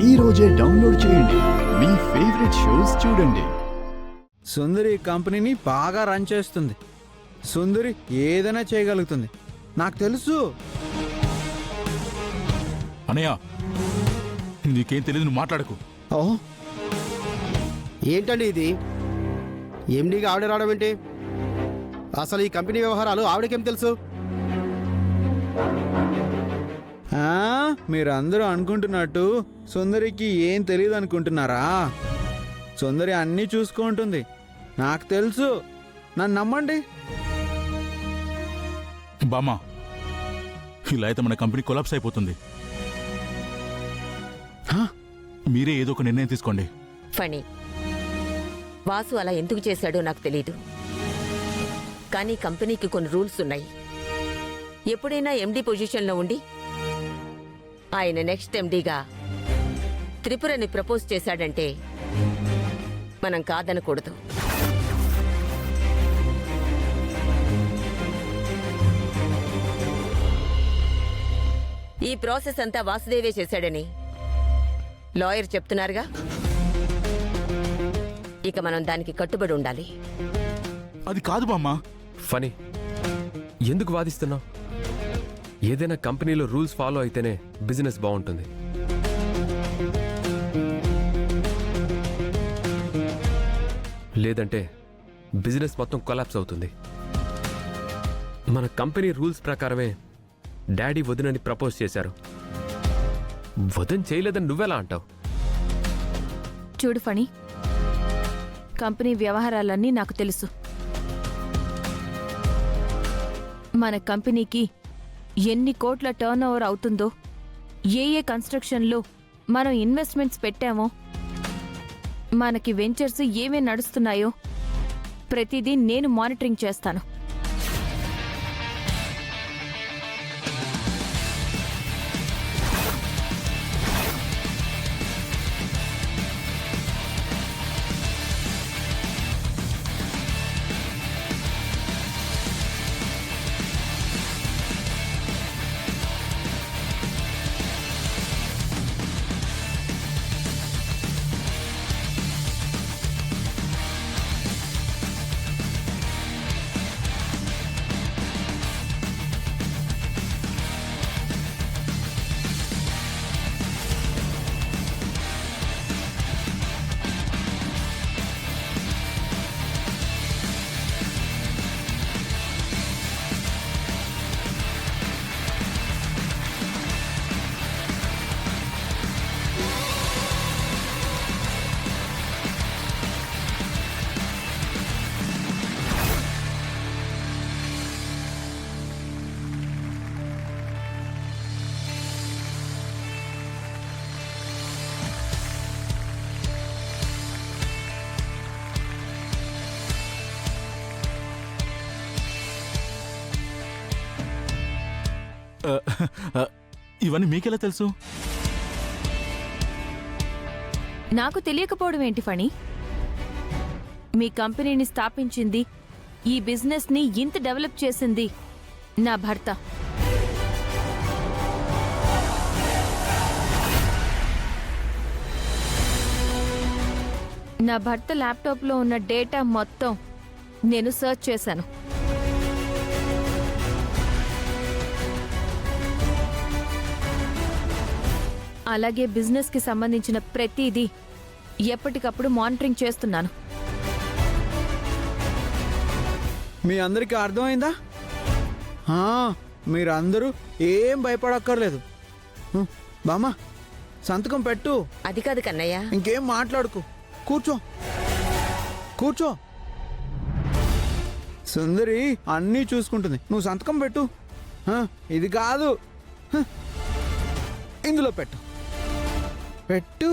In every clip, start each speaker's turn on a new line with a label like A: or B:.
A: ఈ రోజే డౌన్లోడ్ చేయండి. మీ ఫేవరెట్ షోస్ చూడండి.
B: సుందరి కంపెనీని బాగా రన్ చేస్తుంది. సుందరి ఏదైనా చేయగలుగుతుంది, నాకు తెలుసు.
C: అనయ్య, నీకేం తెలియదు, నువ్వు మాట్లాడకు.
B: ఓ
D: ఏంటండి ఇది? ఎండీగా ఆవిడ రావడం ఏంటి? అసలు ఈ కంపెనీ వ్యవహారాలు ఆవిడకేం తెలుసు?
B: మీరందరూ అనుకుంటున్నట్టు సుందరికి ఏం తెలియదు అనుకుంటున్నారా? సుందరి అన్నీ చూసుకుంటుంది, నాకు తెలుసు. నన్ను నమ్మండి.
C: బామ్మ, ఇలా అయితే మన కంపెనీ కొలాప్స్ అయిపోతుంది. మీరే ఏదో ఒక నిర్ణయం తీసుకోండి.
E: ఫణి, వాసు అలా ఎందుకు చేశాడో నాకు తెలీదు, కానీ కంపెనీకి కొన్ని రూల్స్ ఉన్నాయి. ఎప్పుడైనా ఎండీ పొజిషన్లో ఉండి ఆయన నెక్స్ట్ ఎండీగా త్రిపురని ప్రపోజ్ చేశాడంటే మనం కాదనకూడదు. ఈ ప్రాసెస్ అంతా వాసుదేవే చేశాడని లాయర్ చెప్తున్నారుగా, ఇక మనం దానికి కట్టుబడి ఉండాలి.
C: అది కాదు బామ్మ.
F: ఫనీ, ఎందుకు వాదిస్తున్నావు? ఏదైనా కంపెనీలో రూల్స్ ఫాలో అయితేనే బిజినెస్ బాగుంటుంది. లేదంటే బిజినెస్ మొత్తం కొలాప్స్ అవుతుంది. మన కంపెనీ రూల్స్ ప్రకారమే డాడీ వదినని ప్రపోజ్ చేశారు. వదిన చేయలేదని నువ్వెలా అంటావు?
G: చూడు ఫణి, కంపెనీ వ్యవహారాలన్నీ నాకు తెలుసు. మన కంపెనీకి ఎన్ని కోట్ల టర్న్ ఓవర్ అవుతుందో, ఏ కన్స్ట్రక్షన్లో మనం ఇన్వెస్ట్మెంట్స్ పెట్టామో, మనకి వెంచర్స్ ఏమేం నడుస్తున్నాయో ప్రతిదీ నేను మానిటరింగ్ చేస్తాను.
C: ఇవన్నీ మీకెలా తెలుసు?
G: నాకు తెలియకపోవడం ఏంటి ఫణి? మీ కంపెనీని స్థాపించింది, ఈ బిజినెస్ని ఇంత డెవలప్ చేసింది నా భర్త. నా భర్త ల్యాప్టాప్లో ఉన్న డేటా మొత్తం నేను సర్చ్ చేశాను. అలాగే బిజినెస్కి సంబంధించిన ప్రతిదీ ఎప్పటికప్పుడు మానిటరింగ్ చేస్తున్నాను.
B: మీ అందరికీ అర్థమైందా? మీరందరూ ఏం భయపడక్కర్లేదు. బామ్మ, సంతకం పెట్టు.
E: అది కాదు కన్నయ్య.
B: ఇంకేం మాట్లాడుకు, కూర్చో కూర్చో. సుందరి అన్నీ చూసుకుంటుంది, నువ్వు సంతకం పెట్టు. ఇది కాదు, ఇందులో పెట్టు పెట్టు.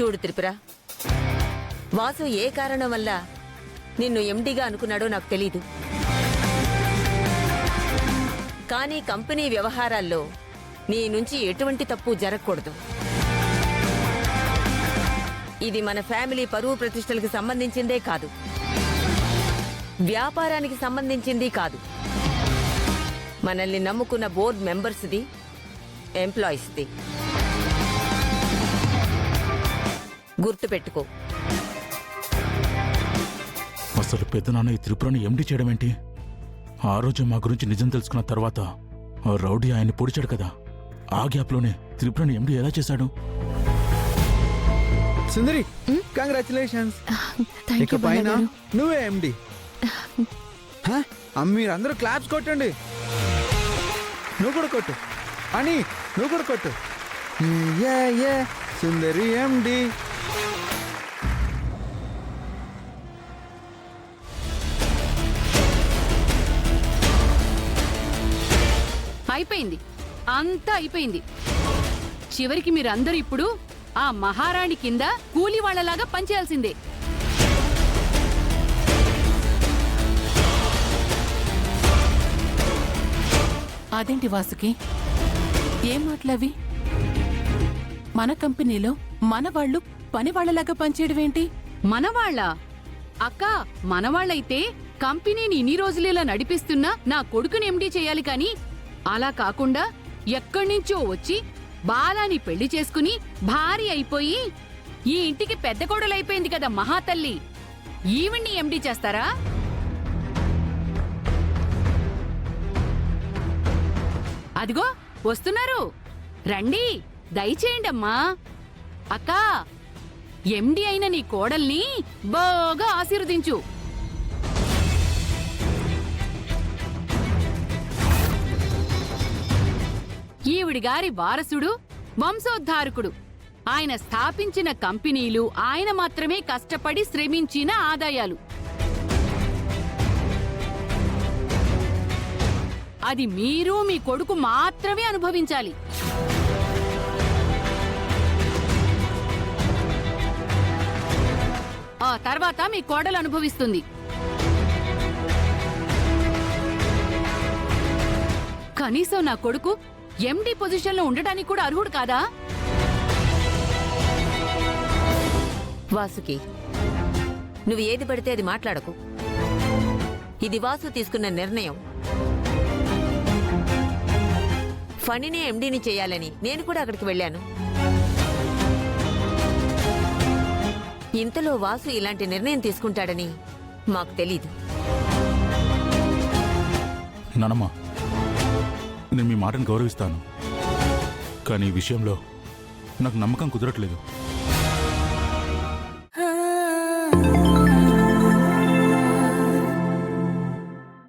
E: చూడు త్రిపుర, వాసు ఏ కారణం వల్ల నిన్ను ఎండీగా అనుకున్నాడో నాకు తెలీదు. కానీ కంపెనీ వ్యవహారాల్లో నీ నుంచి ఎటువంటి తప్పు జరగకూడదు. ఇది మన ఫ్యామిలీ పరువు ప్రతిష్టలకు సంబంధించిందే కాదు, వ్యాపారానికి సంబంధించింది కాదు. మనల్ని నమ్ముకున్న బోర్డు మెంబర్స్ది, ఎంప్లాయీస్ది. గుర్తుపెట్టుకో.
C: అసలు పెద్దనాన్న ఈ త్రిపురని ఎండి చేయడం ఏంటి? ఆ రోజు మా గురించి నిజం తెలుసుకున్న తర్వాత ఆ రౌడీ ఆయన్ని పొడిచాడు కదా, ఆ గ్యాప్లోనే త్రిపురని ఎండి ఎలా చేశాడు?
B: సుందరి, కంగ్రాచులేషన్స్. ఇక పైన నువ్వే ఎండి. మీరందరూ క్లాప్స్ కొట్టండి. నువ్వు కూడా కొట్టు అని, నువ్వు కూడా కొట్టు. సుందరి ఎండి.
H: అయిపోయింది, అంతా అయిపోయింది. చివరికి మీరందరూ ఇప్పుడు ఆ మహారాణి కింద కూలి వాళ్లలాగా పనిచేయాల్సిందే.
I: అదేంటి వాసుకి, ఏం మాటలవి? మన కంపెనీలో మన వాళ్ళు పని వాళ్లలాగా పనిచేయడం ఏంటి?
H: మనవాళ్ళ అక్క, మనవాళ్ళైతే కంపెనీని ఇన్ని రోజులు ఇలా నడిపిస్తున్నా నా కొడుకుని ఎండీ చేయాలి కాని, అలా కాకుండా ఎక్కడ్నించో వచ్చి బాలాని పెళ్లి చేసుకుని భార్య అయిపోయి ఈ ఇంటికి పెద్ద కోడలైపోయింది కదా మహాతల్లి, ఈవిడ్ని ఎండీ చేస్తారా? అదిగో వస్తున్నారు, రండి, దయచేయండమ్మా. అక్కా, ఎండీ అయిన నీ కోడల్ని బాగా ఆశీర్వదించు. ఈవిడి గారి వారసుడు, వంశోద్ధారకుడు. ఆయన స్థాపించిన కంపెనీలు, ఆయన మాత్రమే కష్టపడి శ్రమించిన ఆదాయాలు. అది మీరు మీ కొడుకు మాత్రమే అనుభవించాలి. ఆ తర్వాత మీ కోడలు అనుభవిస్తుంది. కనీసం నా కొడుకు ఎండీ పొజిషన్లో ఉండటానికి కూడా అర్హుడు కాదా?
E: వాసుకి, నువ్వు ఏది పడితే అది మాట్లాడకు. ఇది వాసు తీసుకున్న నిర్ణయం. ఫణిని ఎండీని చేయాలని నేను కూడా అక్కడికి వెళ్ళాను. ఇంతలో వాసు ఇలాంటి నిర్ణయం తీసుకుంటాడని మాకు తెలీదు.
C: నానమ్మ, నేను మీ మాటను గౌరవిస్తాను, కానీ ఈ విషయంలో నాకు నమ్మకం కుదరట్లేదు.